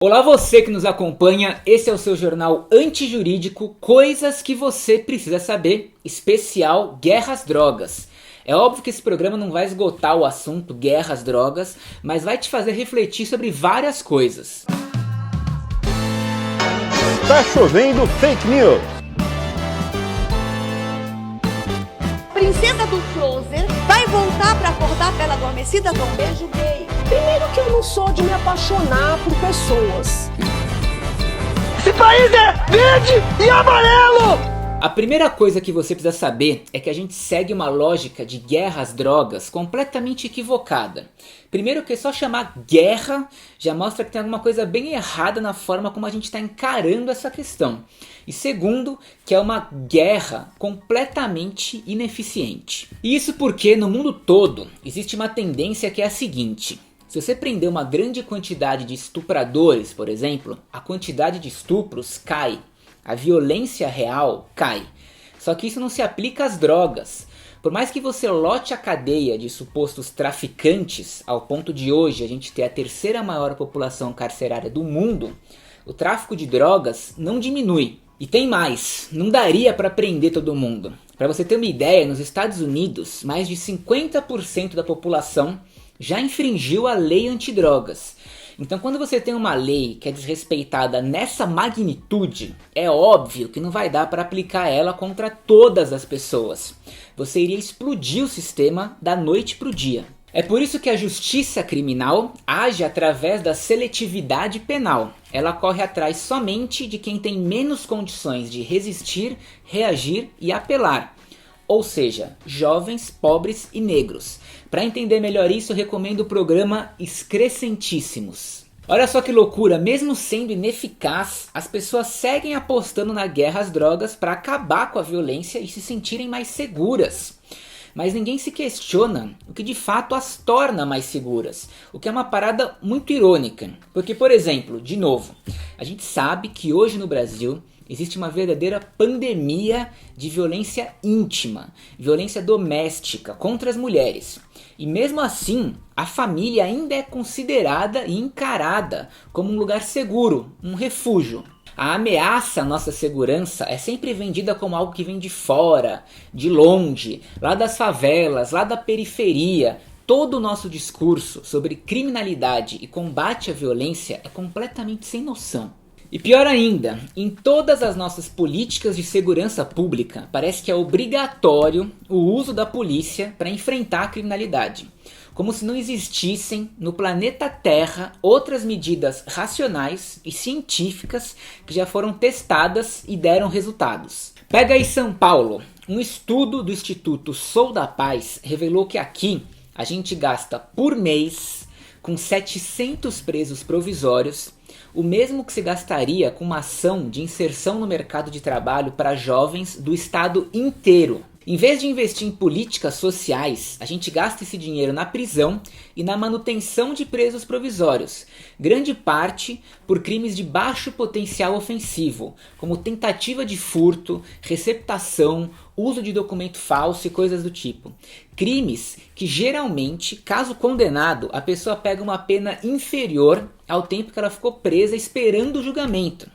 Olá você que nos acompanha, esse é o seu jornal antijurídico Coisas que você precisa saber, especial Guerra às Drogas. É óbvio que esse programa não vai esgotar o assunto guerra às drogas, mas vai te fazer refletir sobre várias coisas. Tá chovendo fake news. Princesa do Closer vai voltar pra acordar Bela Adormecida com um beijo gay. Primeiro que eu não sou de me apaixonar por pessoas. Esse país é verde e amarelo! A primeira coisa que você precisa saber é que a gente segue uma lógica de guerra às drogas completamente equivocada. Primeiro que só chamar guerra já mostra que tem alguma coisa bem errada na forma como a gente está encarando essa questão. E segundo, que é uma guerra completamente ineficiente. E isso porque no mundo todo existe uma tendência que é a seguinte: se você prender uma grande quantidade de estupradores, por exemplo, a quantidade de estupros cai. A violência real cai. Só que isso não se aplica às drogas. Por mais que você lote a cadeia de supostos traficantes, ao ponto de hoje a gente ter a terceira maior população carcerária do mundo, o tráfico de drogas não diminui. E tem mais, não daria para prender todo mundo. Para você ter uma ideia, nos Estados Unidos, mais de 50% da população já infringiu a lei antidrogas. Então quando você tem uma lei que é desrespeitada nessa magnitude, é óbvio que não vai dar para aplicar ela contra todas as pessoas. Você iria explodir o sistema da noite para o dia. É por isso que a justiça criminal age através da seletividade penal. Ela corre atrás somente de quem tem menos condições de resistir, reagir e apelar. Ou seja, jovens, pobres e negros. Para entender melhor isso, eu recomendo o programa Excrescentíssimos. Olha só que loucura, mesmo sendo ineficaz, as pessoas seguem apostando na guerra às drogas para acabar com a violência e se sentirem mais seguras. Mas ninguém se questiona o que de fato as torna mais seguras, o que é uma parada muito irônica. Porque, por exemplo, de novo, a gente sabe que hoje no Brasil existe uma verdadeira pandemia de violência íntima, violência doméstica contra as mulheres. E mesmo assim, a família ainda é considerada e encarada como um lugar seguro, um refúgio. A ameaça à nossa segurança é sempre vendida como algo que vem de fora, de longe, lá das favelas, lá da periferia. Todo o nosso discurso sobre criminalidade e combate à violência é completamente sem noção. E pior ainda, em todas as nossas políticas de segurança pública, parece que é obrigatório o uso da polícia para enfrentar a criminalidade. Como se não existissem no planeta Terra outras medidas racionais e científicas que já foram testadas e deram resultados. Pega aí São Paulo. Um estudo do Instituto Sou da Paz revelou que aqui a gente gasta por mês, com 700 presos provisórios, o mesmo que se gastaria com uma ação de inserção no mercado de trabalho para jovens do estado inteiro. Em vez de investir em políticas sociais, a gente gasta esse dinheiro na prisão e na manutenção de presos provisórios, grande parte por crimes de baixo potencial ofensivo, como tentativa de furto, receptação, uso de documento falso e coisas do tipo. Crimes que geralmente, caso condenado, a pessoa pega uma pena inferior ao tempo que ela ficou presa esperando o julgamento.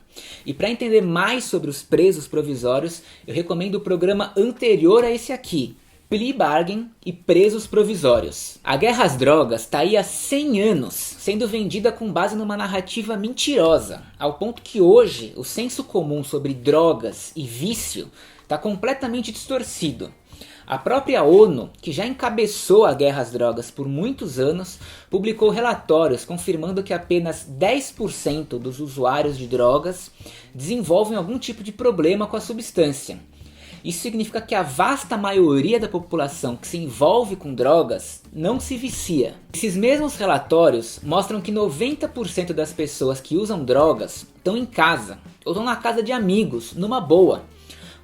E para entender mais sobre os presos provisórios, eu recomendo o programa anterior a esse aqui, Plea Bargain e Presos Provisórios. A guerra às drogas está aí há 100 anos, sendo vendida com base numa narrativa mentirosa, ao ponto que hoje o senso comum sobre drogas e vício está completamente distorcido. A própria ONU, que já encabeçou a guerra às drogas por muitos anos, publicou relatórios confirmando que apenas 10% dos usuários de drogas desenvolvem algum tipo de problema com a substância. Isso significa que a vasta maioria da população que se envolve com drogas não se vicia. Esses mesmos relatórios mostram que 90% das pessoas que usam drogas estão em casa, ou estão na casa de amigos, numa boa.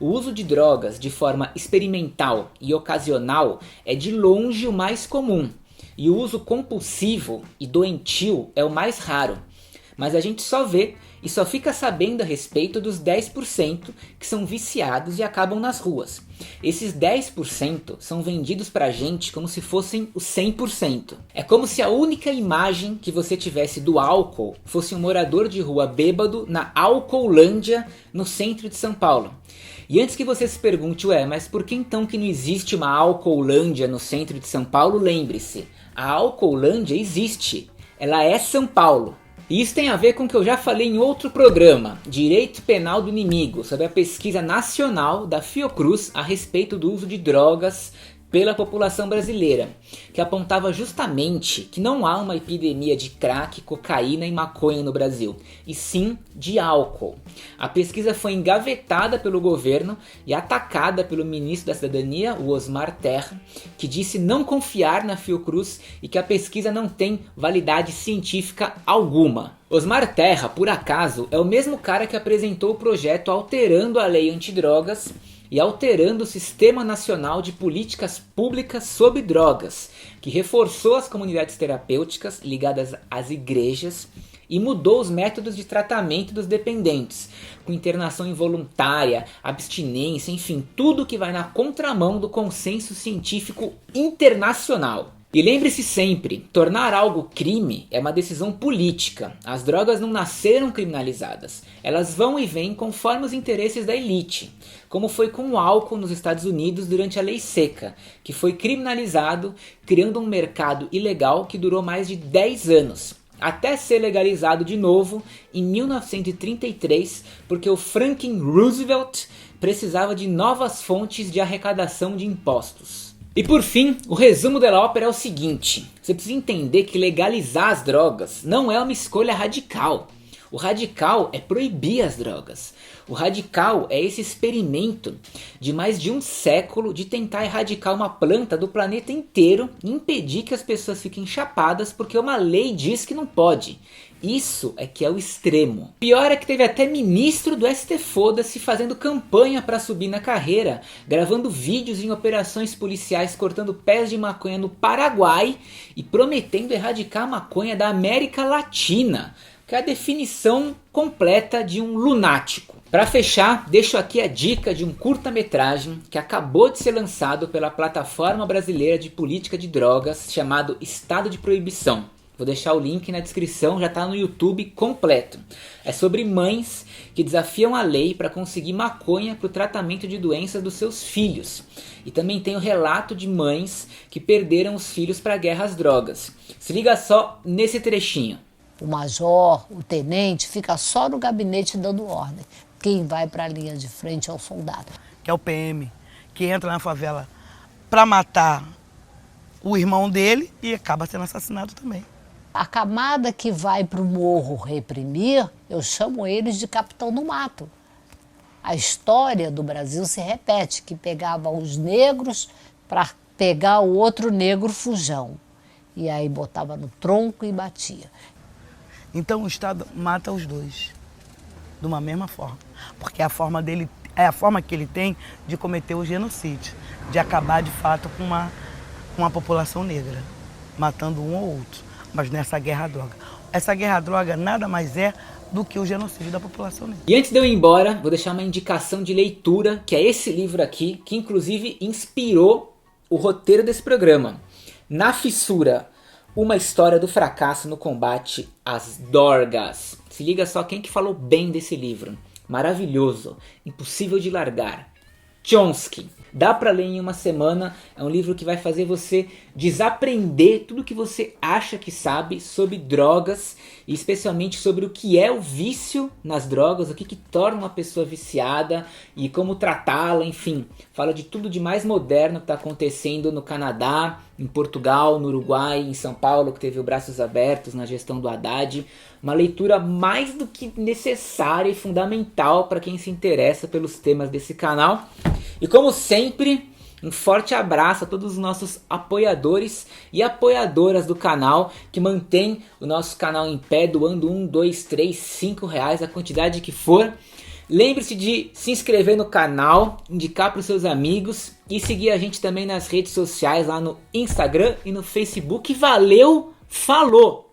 O uso de drogas de forma experimental e ocasional é de longe o mais comum, e o uso compulsivo e doentio é o mais raro. mas a gente só vê e só fica sabendo a respeito dos 10% que são viciados e acabam nas ruas. Esses 10% são vendidos pra gente como se fossem os 100%. É como se a única imagem que você tivesse do álcool fosse um morador de rua bêbado na Álcoolândia, no centro de São Paulo. E antes que você se pergunte, mas por que então que não existe uma Álcoolândia no centro de São Paulo? Lembre-se, a Álcoolândia existe, ela é São Paulo. E isso tem a ver com o que eu já falei em outro programa, Direito Penal do Inimigo, sobre a pesquisa nacional da Fiocruz a respeito do uso de drogas pela população brasileira, que apontava justamente que não há uma epidemia de crack, cocaína e maconha no Brasil, e sim de álcool. A pesquisa foi engavetada pelo governo e atacada pelo ministro da Cidadania, o Osmar Terra, que disse não confiar na Fiocruz e que a pesquisa não tem validade científica alguma. Osmar Terra, por acaso, é o mesmo cara que apresentou o projeto alterando a lei antidrogas e alterando o Sistema Nacional de Políticas Públicas sobre Drogas, que reforçou as comunidades terapêuticas ligadas às igrejas e mudou os métodos de tratamento dos dependentes, com internação involuntária, abstinência, enfim, tudo que vai na contramão do consenso científico internacional. E lembre-se sempre, tornar algo crime é uma decisão política. As drogas não nasceram criminalizadas. Elas vão e vêm conforme os interesses da elite. Como foi com o álcool nos Estados Unidos durante a Lei Seca, que foi criminalizado, criando um mercado ilegal que durou mais de 10 anos. Até ser legalizado de novo em 1933, porque o Franklin Roosevelt precisava de novas fontes de arrecadação de impostos. E por fim, o resumo da ópera é o seguinte: você precisa entender que legalizar as drogas não é uma escolha radical. O radical é proibir as drogas. O radical é esse experimento de mais de um século de tentar erradicar uma planta do planeta inteiro e impedir que as pessoas fiquem chapadas porque uma lei diz que não pode. Isso é que é o extremo. Pior é que teve até ministro do STF-se fazendo campanha para subir na carreira, gravando vídeos em operações policiais cortando pés de maconha no Paraguai e prometendo erradicar a maconha da América Latina, que é a definição completa de um lunático. Para fechar, deixo aqui a dica de um curta-metragem que acabou de ser lançado pela Plataforma Brasileira de Política de Drogas, chamado Estado de Proibição. Vou deixar o link na descrição, já está no YouTube completo. É sobre mães que desafiam a lei para conseguir maconha para o tratamento de doenças dos seus filhos. E também tem o relato de mães que perderam os filhos para a guerra às drogas. Se liga só nesse trechinho. O major, o tenente, fica só no gabinete dando ordem. Quem vai para a linha de frente é o soldado. Que é o PM, que entra na favela para matar o irmão dele e acaba sendo assassinado também. A camada que vai para o morro reprimir, eu chamo eles de capitão do mato. A história do Brasil se repete, que pegava os negros para pegar o outro negro fujão. E aí botava no tronco e batia. Então o Estado mata os dois, de uma mesma forma. Porque é a forma que ele tem de cometer o genocídio, de acabar de fato com uma população negra, matando um ou outro. Mas nessa guerra à droga. Essa guerra à droga nada mais é do que o genocídio da população negra. E antes de eu ir embora, vou deixar uma indicação de leitura, que é esse livro aqui, que inclusive inspirou o roteiro desse programa. Na Fissura, uma história do fracasso no combate às drogas. Se liga só quem que falou bem desse livro. Maravilhoso, impossível de largar. Chomsky. Dá para ler em uma semana, é um livro que vai fazer você desaprender tudo que você acha que sabe sobre drogas, e especialmente sobre o que é o vício nas drogas, o que torna uma pessoa viciada e como tratá-la, enfim. Fala de tudo de mais moderno que está acontecendo no Canadá, em Portugal, no Uruguai, em São Paulo, que teve o Braços Abertos na gestão do Haddad. Uma leitura mais do que necessária e fundamental para quem se interessa pelos temas desse canal. E como sempre, um forte abraço a todos os nossos apoiadores e apoiadoras do canal, que mantém o nosso canal em pé, doando 1, 2, 3, 5 reais, a quantidade que for. Lembre-se de se inscrever no canal, indicar para os seus amigos e seguir a gente também nas redes sociais, lá no Instagram e no Facebook. Valeu, falou!